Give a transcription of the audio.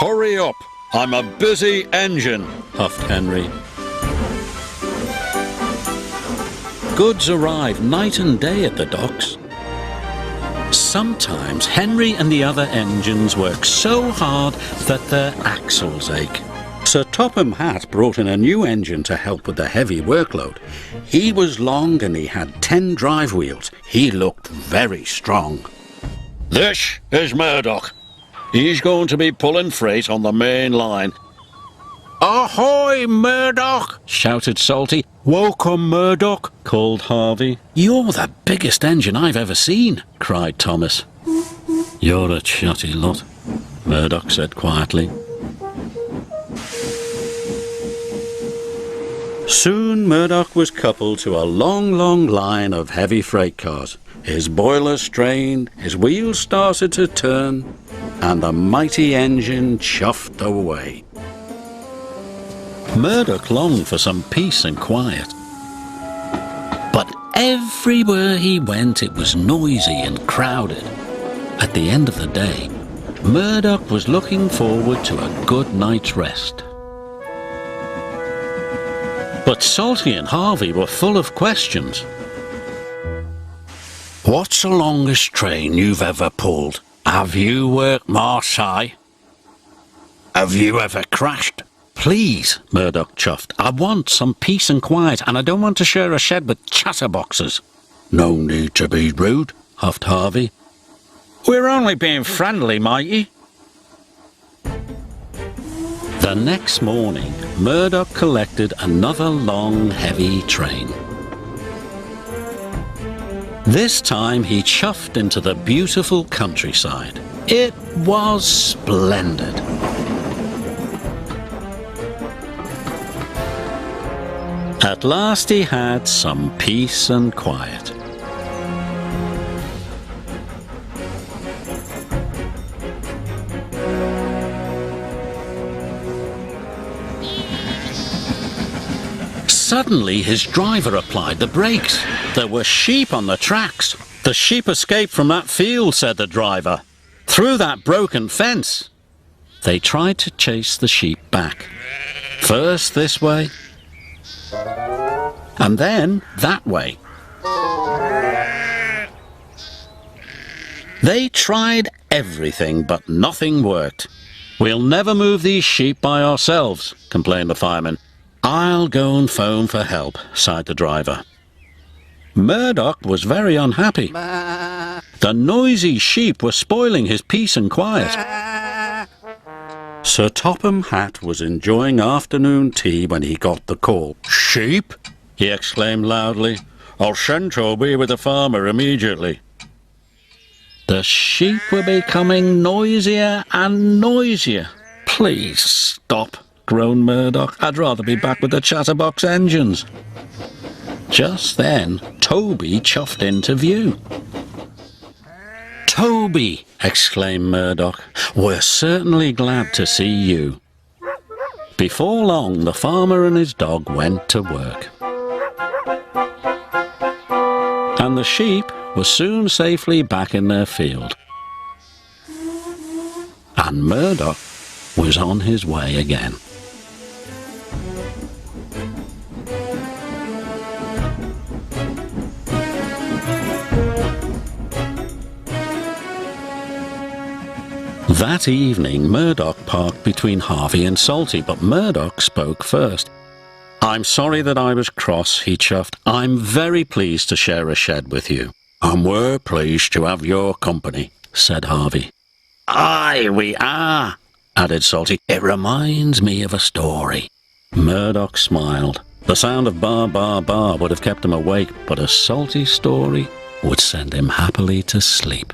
Hurry up! I'm a busy engine, huffed Henry. Goods arrive night and day at the docks. Sometimes Henry and the other engines work so hard that their axles ache. Sir Topham Hatt brought in a new engine to help with the heavy workload. He was long and he had 10 drive wheels. He looked very strong. This is Murdoch. He's going to be pulling freight on the main line. Ahoy, Murdoch! Shouted Salty. Welcome, Murdoch, called Harvey. You're the biggest engine I've ever seen, cried Thomas. You're a chatty lot, Murdoch said quietly. Soon Murdoch was coupled to a long, long line of heavy freight cars. His boiler strained, his wheels started to turn, and the mighty engine chuffed away. Murdoch longed for some peace and quiet. But everywhere he went it was noisy and crowded. At the end of the day, Murdoch was looking forward to a good night's rest. But Salty and Harvey were full of questions. What's the longest train you've ever pulled? Have you worked Marseille? Have you ever crashed? Please, Murdoch chuffed. I want some peace and quiet, and I don't want to share a shed with chatterboxes. No need to be rude, huffed Harvey. We're only being friendly, matey. The next morning, Murdoch collected another long, heavy train. This time he chuffed into the beautiful countryside. It was splendid. At last he had some peace and quiet. Suddenly his driver applied the brakes. There were sheep on the tracks. The sheep escaped from that field, said the driver. Through that broken fence. They tried to chase the sheep back. First this way, and then that way. They tried everything, but nothing worked. We'll never move these sheep by ourselves, complained the fireman. I'll go and phone for help, sighed the driver. Murdoch was very unhappy. The noisy sheep were spoiling his peace and quiet. Sir Topham Hatt was enjoying afternoon tea when he got the call. Sheep? He exclaimed loudly. I'll send Toby with the farmer immediately. The sheep were becoming noisier and noisier. Please stop, groaned Murdoch. I'd rather be back with the chatterbox engines. Just then, Toby chuffed into view. Toby, exclaimed Murdoch, we're certainly glad to see you. Before long, the farmer and his dog went to work. And the sheep were soon safely back in their field. And Murdoch was on his way again. That evening, Murdoch parked between Harvey and Salty, but Murdoch spoke first. I'm sorry that I was cross, he chuffed. I'm very pleased to share a shed with you. And we're pleased to have your company, said Harvey. Aye, we are, added Salty. It reminds me of a story. Murdoch smiled. The sound of bar, bar, bar would have kept him awake, but a Salty story would send him happily to sleep.